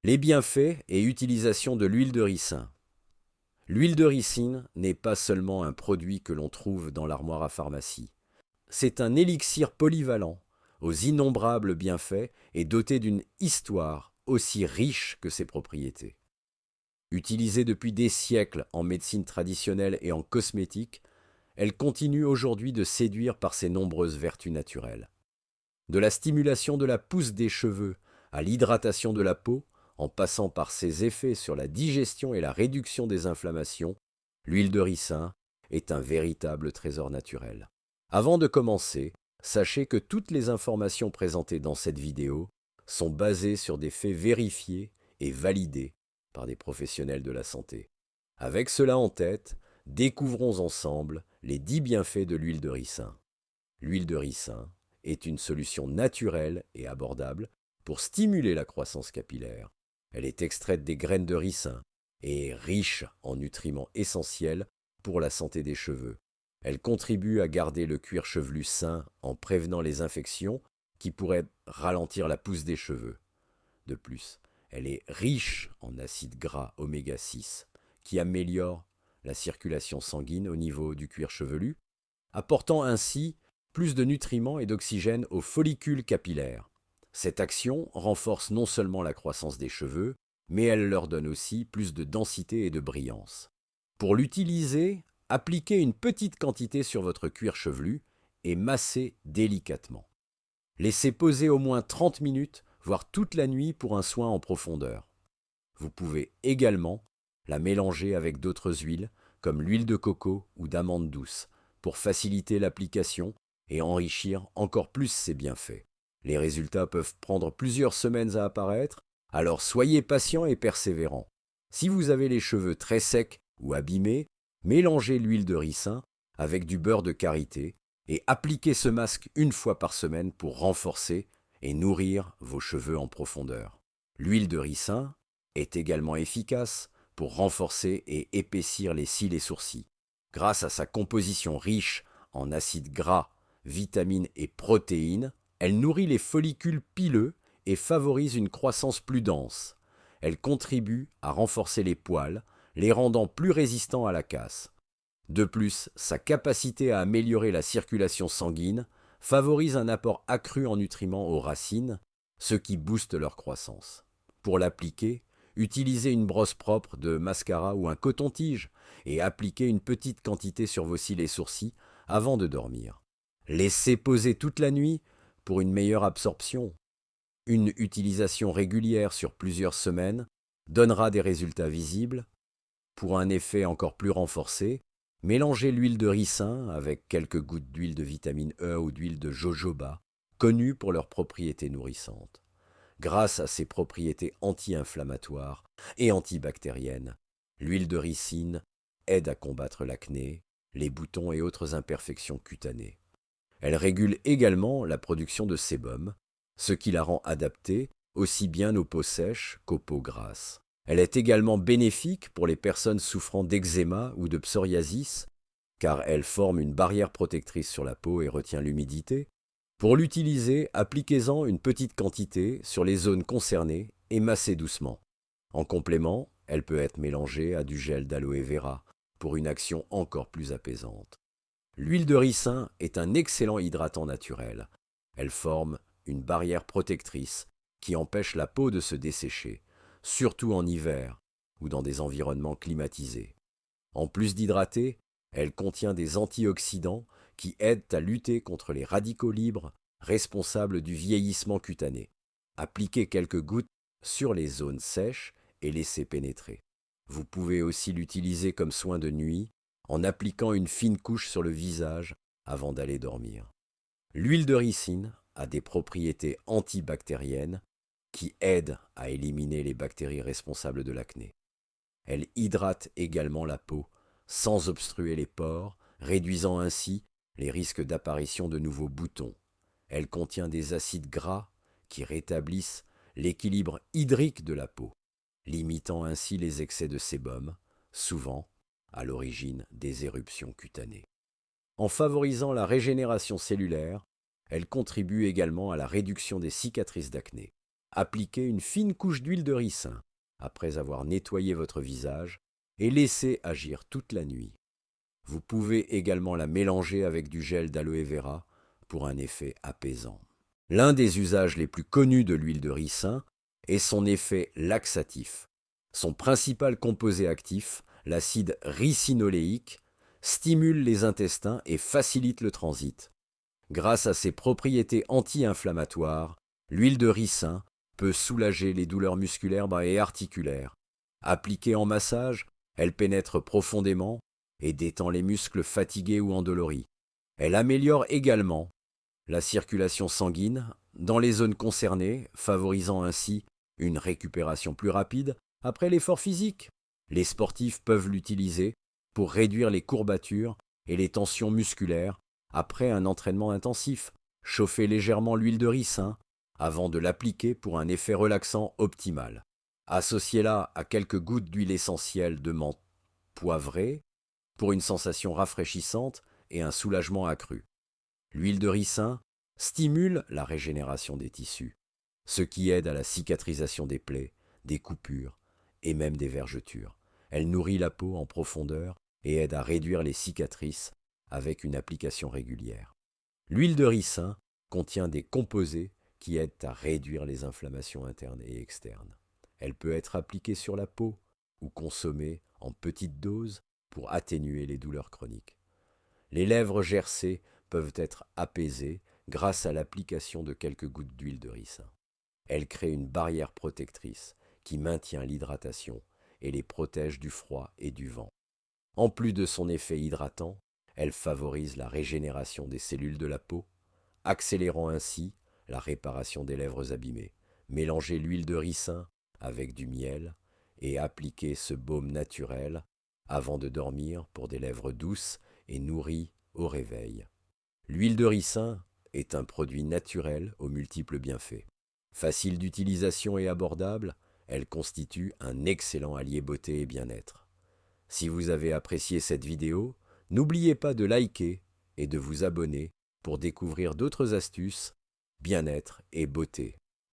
Les bienfaits et utilisation de l'huile de ricin. L'huile de ricine n'est pas seulement un produit que l'on trouve dans l'armoire à pharmacie. C'est un élixir polyvalent, aux innombrables bienfaits et doté d'une histoire aussi riche que ses propriétés. Utilisée depuis des siècles en médecine traditionnelle et en cosmétique, elle continue aujourd'hui de séduire par ses nombreuses vertus naturelles. De la stimulation de la pousse des cheveux à l'hydratation de la peau, en passant par ses effets sur la digestion et la réduction des inflammations, l'huile de ricin est un véritable trésor naturel. Avant de commencer, sachez que toutes les informations présentées dans cette vidéo sont basées sur des faits vérifiés et validés par des professionnels de la santé. Avec cela en tête, découvrons ensemble les 10 bienfaits de l'huile de ricin. L'huile de ricin est une solution naturelle et abordable pour stimuler la croissance capillaire. Elle est extraite des graines de ricin et est riche en nutriments essentiels pour la santé des cheveux. Elle contribue à garder le cuir chevelu sain en prévenant les infections qui pourraient ralentir la pousse des cheveux. De plus, elle est riche en acides gras oméga 6 qui améliorent la circulation sanguine au niveau du cuir chevelu, apportant ainsi plus de nutriments et d'oxygène aux follicules capillaires. Cette action renforce non seulement la croissance des cheveux, mais elle leur donne aussi plus de densité et de brillance. Pour l'utiliser, appliquez une petite quantité sur votre cuir chevelu et massez délicatement. Laissez poser au moins 30 minutes, voire toute la nuit pour un soin en profondeur. Vous pouvez également la mélanger avec d'autres huiles, comme l'huile de coco ou d'amande douce, pour faciliter l'application et enrichir encore plus ses bienfaits. Les résultats peuvent prendre plusieurs semaines à apparaître, alors soyez patient et persévérant. Si vous avez les cheveux très secs ou abîmés, mélangez l'huile de ricin avec du beurre de karité et appliquez ce masque une fois par semaine pour renforcer et nourrir vos cheveux en profondeur. L'huile de ricin est également efficace pour renforcer et épaissir les cils et sourcils. Grâce à sa composition riche en acides gras, vitamines et protéines, elle nourrit les follicules pileux et favorise une croissance plus dense. Elle contribue à renforcer les poils, les rendant plus résistants à la casse. De plus, sa capacité à améliorer la circulation sanguine favorise un apport accru en nutriments aux racines, ce qui booste leur croissance. Pour l'appliquer, utilisez une brosse propre de mascara ou un coton-tige et appliquez une petite quantité sur vos cils et sourcils avant de dormir. Laissez poser toute la nuit pour une meilleure absorption. Une utilisation régulière sur plusieurs semaines donnera des résultats visibles. Pour un effet encore plus renforcé, mélangez l'huile de ricin avec quelques gouttes d'huile de vitamine E ou d'huile de jojoba, connues pour leurs propriétés nourrissantes. Grâce à ses propriétés anti-inflammatoires et antibactériennes, l'huile de ricine aide à combattre l'acné, les boutons et autres imperfections cutanées. Elle régule également la production de sébum, ce qui la rend adaptée aussi bien aux peaux sèches qu'aux peaux grasses. Elle est également bénéfique pour les personnes souffrant d'eczéma ou de psoriasis, car elle forme une barrière protectrice sur la peau et retient l'humidité. Pour l'utiliser, appliquez-en une petite quantité sur les zones concernées et massez doucement. En complément, elle peut être mélangée à du gel d'aloe vera pour une action encore plus apaisante. L'huile de ricin est un excellent hydratant naturel. Elle forme une barrière protectrice qui empêche la peau de se dessécher, surtout en hiver ou dans des environnements climatisés. En plus d'hydrater, elle contient des antioxydants qui aident à lutter contre les radicaux libres responsables du vieillissement cutané. Appliquez quelques gouttes sur les zones sèches et laissez pénétrer. Vous pouvez aussi l'utiliser comme soin de nuit en appliquant une fine couche sur le visage avant d'aller dormir. L'huile de ricine a des propriétés antibactériennes qui aident à éliminer les bactéries responsables de l'acné. Elle hydrate également la peau sans obstruer les pores, réduisant ainsi les risques d'apparition de nouveaux boutons. Elle contient des acides gras qui rétablissent l'équilibre hydrique de la peau, limitant ainsi les excès de sébum, souvent à l'origine des éruptions cutanées. En favorisant la régénération cellulaire, elle contribue également à la réduction des cicatrices d'acné. Appliquez une fine couche d'huile de ricin après avoir nettoyé votre visage et laissez agir toute la nuit. Vous pouvez également la mélanger avec du gel d'aloe vera pour un effet apaisant. L'un des usages les plus connus de l'huile de ricin est son effet laxatif. Son principal composé actif, l'acide ricinoléique, stimule les intestins et facilite le transit. Grâce à ses propriétés anti-inflammatoires, l'huile de ricin peut soulager les douleurs musculaires et articulaires. Appliquée en massage, elle pénètre profondément et détend les muscles fatigués ou endoloris. Elle améliore également la circulation sanguine dans les zones concernées, favorisant ainsi une récupération plus rapide après l'effort physique. Les sportifs peuvent l'utiliser pour réduire les courbatures et les tensions musculaires après un entraînement intensif. Chauffez légèrement l'huile de ricin avant de l'appliquer pour un effet relaxant optimal. Associez-la à quelques gouttes d'huile essentielle de menthe poivrée pour une sensation rafraîchissante et un soulagement accru. L'huile de ricin stimule la régénération des tissus, ce qui aide à la cicatrisation des plaies, des coupures et même des vergetures. Elle nourrit la peau en profondeur et aide à réduire les cicatrices avec une application régulière. L'huile de ricin contient des composés qui aident à réduire les inflammations internes et externes. Elle peut être appliquée sur la peau ou consommée en petites doses pour atténuer les douleurs chroniques. Les lèvres gercées peuvent être apaisées grâce à l'application de quelques gouttes d'huile de ricin. Elle crée une barrière protectrice qui maintient l'hydratation et les protège du froid et du vent. En plus de son effet hydratant, elle favorise la régénération des cellules de la peau, accélérant ainsi la réparation des lèvres abîmées. Mélangez l'huile de ricin avec du miel et appliquez ce baume naturel avant de dormir pour des lèvres douces et nourries au réveil. L'huile de ricin est un produit naturel aux multiples bienfaits. Facile d'utilisation et abordable, elle constitue un excellent allié beauté et bien-être. Si vous avez apprécié cette vidéo, n'oubliez pas de liker et de vous abonner pour découvrir d'autres astuces, bien-être et beauté.